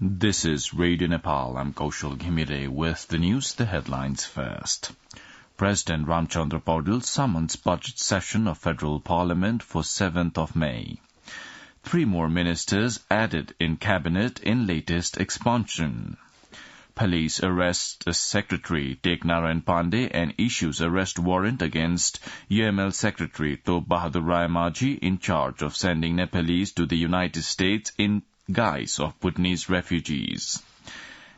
This is Radio Nepal. I'm Kaushal Ghimire with the news, the headlines first. President Ramchandra Paudel summons budget session of Federal Parliament for 7th of May. 3 more ministers added in cabinet in latest expansion. Police arrests Secretary Teknarayan Pandey and issues arrest warrant against UML Secretary Top Bahadur Rayamaji in charge of sending Nepalese to the United States in guise of Bhutanese refugees.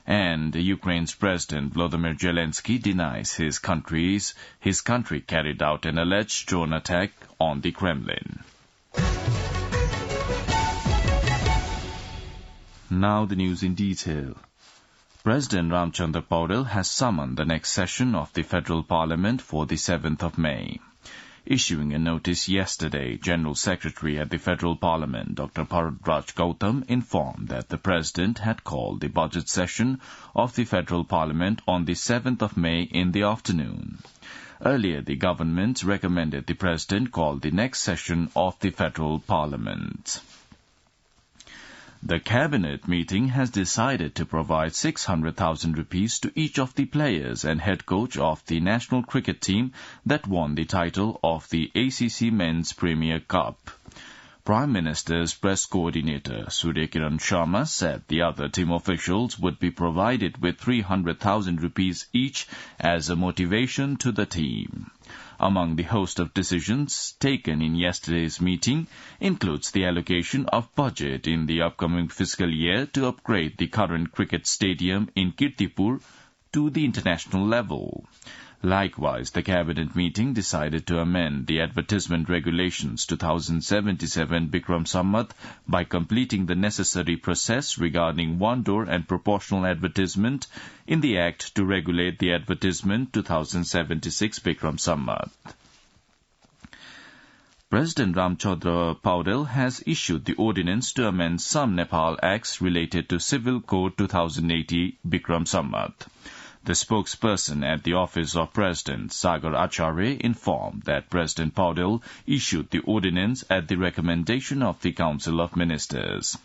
And Ukraine's President Volodymyr Zelensky denies his country carried out an alleged drone attack on the Kremlin. Now the news in detail. President Ramchandra Paudel has summoned the next session of the Federal Parliament for the 7th of May. Issuing a notice yesterday, General Secretary at the Federal Parliament, Dr. Bharadraj Gautam, informed that the President had called the budget session of the Federal Parliament on the 7th of May in the afternoon. Earlier, the government recommended the President call the next session of the Federal Parliament. The cabinet meeting has decided to provide 600,000 rupees to each of the players and head coach of the national cricket team that won the title of the ACC Men's Premier Cup. Prime Minister's press coordinator Surya Kiran Sharma said the other team officials would be provided with 300,000 rupees each as a motivation to the team. Among the host of decisions taken in yesterday's meeting includes the allocation of budget in the upcoming fiscal year to upgrade the current cricket stadium in Kirtipur to the international level. Likewise, the cabinet meeting decided to amend the advertisement regulations 2077 Bikram Sammat by completing the necessary process regarding one-door and proportional advertisement in the Act to regulate the advertisement 2076 Bikram Sammat. President Ramchandra Paudel has issued the ordinance to amend some Nepal acts related to Civil Code 2080 Bikram Sammat. The spokesperson at the Office of President, Sagar Acharya, informed that President Paudel issued the ordinance at the recommendation of the Council of Ministers.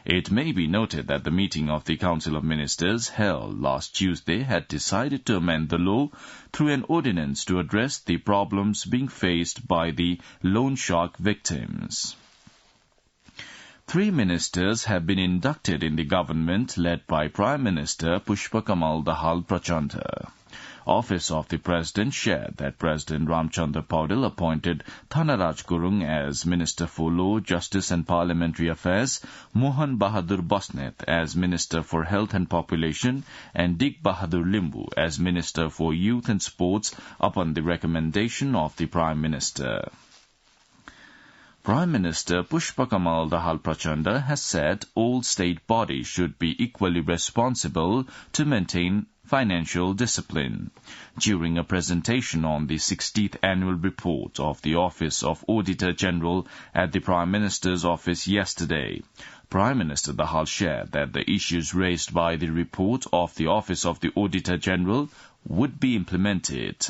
It may be noted that the meeting of the Council of Ministers held last Tuesday had decided to amend the law through an ordinance to address the problems being faced by the loan shark victims. 3 ministers have been inducted in the government led by Prime Minister Pushpakamal Dahal Prachanda. Office of the President shared that President Ramchandra Paudel appointed Thanaraj Gurung as Minister for Law, Justice and Parliamentary Affairs, Mohan Bahadur Basnet as Minister for Health and Population, and Dig Bahadur Limbu as Minister for Youth and Sports upon the recommendation of the Prime Minister. Prime Minister Pushpakamal Dahal Prachanda has said all state bodies should be equally responsible to maintain financial discipline. During a presentation on the 60th annual report of the Office of Auditor General at the Prime Minister's office yesterday, Prime Minister Dahal shared that the issues raised by the report of the Office of the Auditor General would be implemented.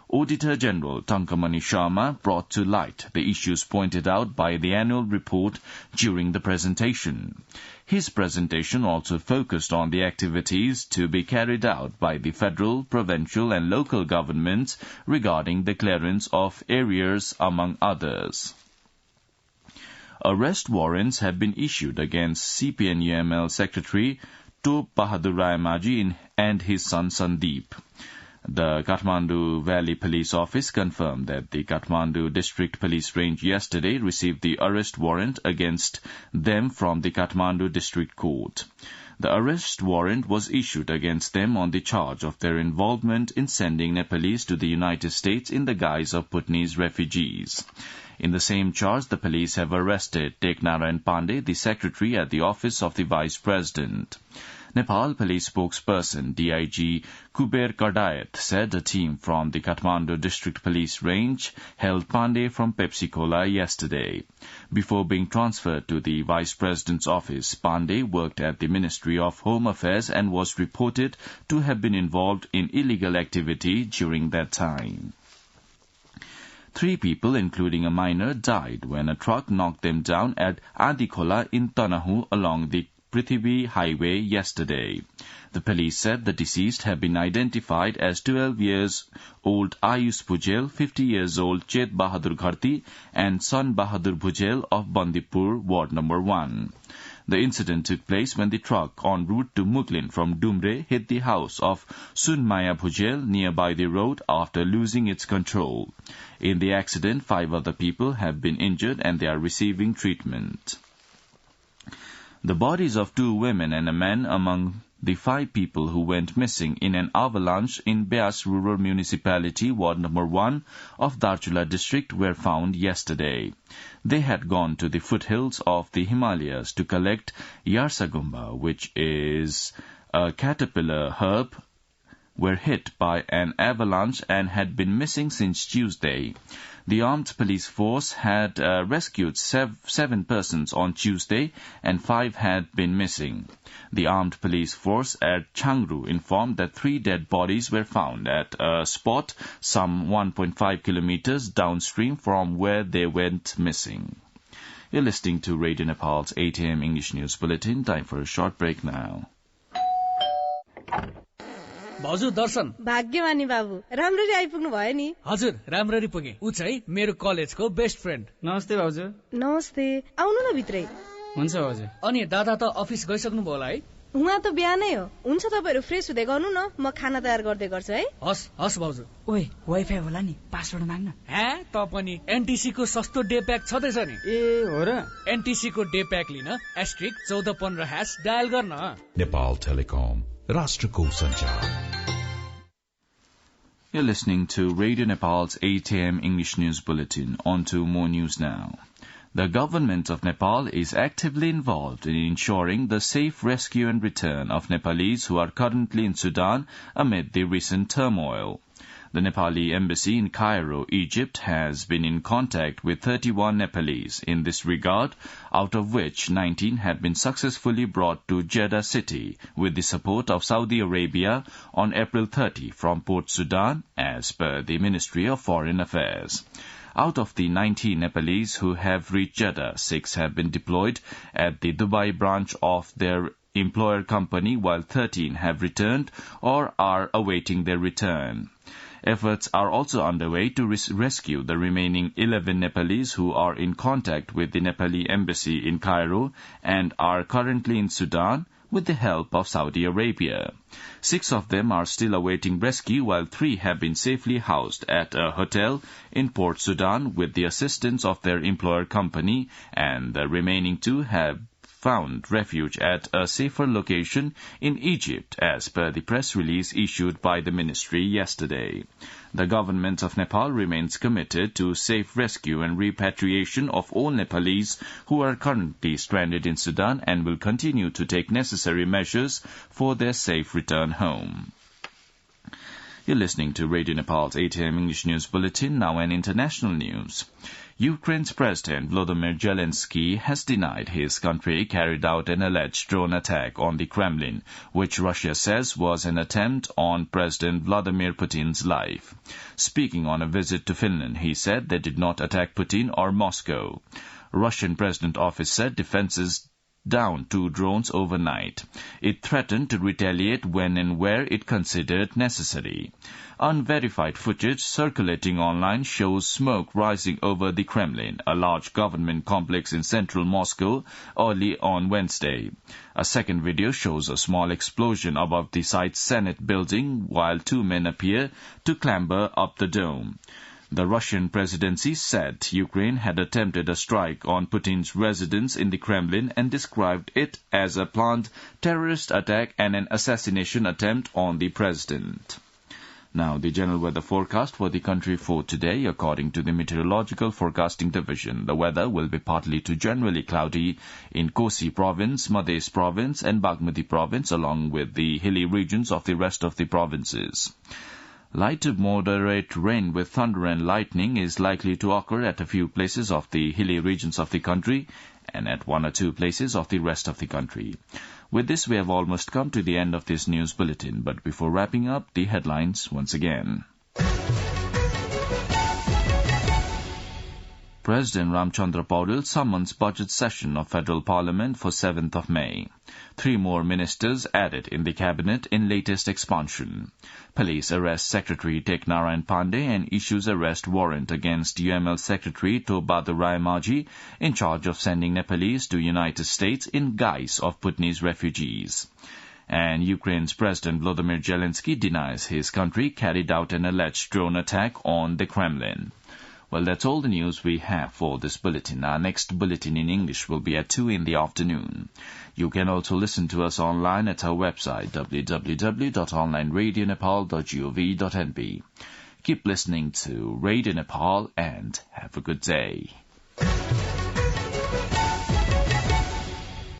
Auditor General Tankamani Sharma brought to light the issues pointed out by the annual report during the presentation. His presentation also focused on the activities to be carried out by the federal, provincial and local governments regarding the clearance of arrears, among others. Arrest warrants have been issued against CPN-UML Secretary Top Bahadur Rayamaji and his son Sandeep. The Kathmandu Valley Police Office confirmed that the Kathmandu District Police Range yesterday received the arrest warrant against them from the Kathmandu District Court. The arrest warrant was issued against them on the charge of their involvement in sending Nepalese to the United States in the guise of Bhutanese refugees. In the same charge, the police have arrested Teknarayan Pandey, the secretary at the Office of the Vice President. Nepal Police spokesperson DIG Kuber Kardayat said a team from the Kathmandu District Police Range held Pandey from Pepsi-Cola yesterday. Before being transferred to the Vice President's office, Pandey worked at the Ministry of Home Affairs and was reported to have been involved in illegal activity during that time. 3 people, including a minor, died when a truck knocked them down at Adikola in Tanahu along the Prithvi Highway yesterday. The police said the deceased have been identified as 12 years old Ayush Bhujel, 50 years old Chet Bahadur Gharti, and Son Bahadur Bhujel of Bandipur, Ward number 1. The incident took place when the truck en route to Muklin from Dumre hit the house of Sunmaya Bhujel nearby the road after losing its control. In the accident, 5 other people have been injured and they are receiving treatment. The bodies of 2 women and a man among the 5 people who went missing in an avalanche in Beas Rural Municipality, Ward number 1 of Darchula district were found yesterday. They had gone to the foothills of the Himalayas to collect Yarsagumba, which is a caterpillar herb, were hit by an avalanche and had been missing since Tuesday. The armed police force had rescued 7 persons on Tuesday and 5 had been missing. The armed police force at Changru informed that 3 dead bodies were found at a spot some 1.5 kilometers downstream from where they went missing. You're listening to Radio Nepal's 8 a.m. English News Bulletin. Time for a short break now. भाउजू दर्शन भाग्यमानी बाबु राम्ररी आइपुग्नु भयो नि हजुर राम्ररी पुगे उ चाहिँ मेरो कलेजको बेस्ट फ्रेन्ड नमस्ते भाउजू नमस्ते आउनु न भित्रै हुन्छ भाउजू अनि दादा त अफिस गइसक्नु भयो होला है उहाँ त बिहानै हो हुन्छ तपाईहरु फ्रेश हुँदै गर्नु न म खाना तयार गर्दै गर्छु है हस हस भाउजू ओए वाइफाई होला नि पासवर्ड माग्न हे त पनि एनटीसी को सस्तो डे प्याक छदैछ नि ए हो र एनटीसी को डे प्याक लिन *1415# डायल गर्न Nepal Telecom Rashtrako Sanchar. You're listening to Radio Nepal's 8 a.m. English News Bulletin. On to more news now. The government of Nepal is actively involved in ensuring the safe rescue and return of Nepalese who are currently in Sudan amid the recent turmoil. The Nepali embassy in Cairo, Egypt, has been in contact with 31 Nepalese in this regard, out of which 19 had been successfully brought to Jeddah city with the support of Saudi Arabia on April 30 from Port Sudan, as per the Ministry of Foreign Affairs. Out of the 19 Nepalese who have reached Jeddah, 6 have been deployed at the Dubai branch of their employer company, while 13 have returned or are awaiting their return. Efforts are also underway to rescue the remaining 11 Nepalese who are in contact with the Nepali embassy in Cairo and are currently in Sudan with the help of Saudi Arabia. 6 of them are still awaiting rescue, while 3 have been safely housed at a hotel in Port Sudan with the assistance of their employer company, and the remaining 2 have found refuge at a safer location in Egypt, as per the press release issued by the ministry yesterday. The government of Nepal remains committed to safe rescue and repatriation of all Nepalese who are currently stranded in Sudan and will continue to take necessary measures for their safe return home. You're listening to Radio Nepal's 8 a.m. English News Bulletin, now in international news. Ukraine's President Volodymyr Zelensky has denied his country carried out an alleged drone attack on the Kremlin, which Russia says was an attempt on President Vladimir Putin's life. Speaking on a visit to Finland, he said they did not attack Putin or Moscow. Russian President Office said defenses down 2 drones overnight. It threatened to retaliate when and where it considered necessary. Unverified footage circulating online shows smoke rising over the Kremlin, a large government complex in central Moscow, early on Wednesday. A second video shows a small explosion above the site's Senate building, while 2 men appear to clamber up the dome. The Russian presidency said Ukraine had attempted a strike on Putin's residence in the Kremlin and described it as a planned terrorist attack and an assassination attempt on the president. Now, the general weather forecast for the country for today, according to the Meteorological Forecasting Division. The weather will be partly to generally cloudy in Kosi Province, Madhya Province, and Bagmati Province, along with the hilly regions of the rest of the provinces. Light to moderate rain with thunder and lightning is likely to occur at a few places of the hilly regions of the country and at 1 or 2 places of the rest of the country. With this, we have almost come to the end of this news bulletin, but before wrapping up, the headlines once again. President Ramchandra Paudel summons budget session of Federal Parliament for 7th of May. 3 more ministers added in the cabinet in latest expansion. Police arrest Secretary Tek Narayan Pandey and issues arrest warrant against UML Secretary Tobadu Rayamaji in charge of sending Nepalese to United States in guise of Bhutanese refugees. And Ukraine's President Volodymyr Zelensky denies his country carried out an alleged drone attack on the Kremlin. Well, that's all the news we have for this bulletin. Our next bulletin in English will be at 2 in the afternoon. You can also listen to us online at our website, www.onlineradionepal.gov.np. Keep listening to Radio Nepal and have a good day.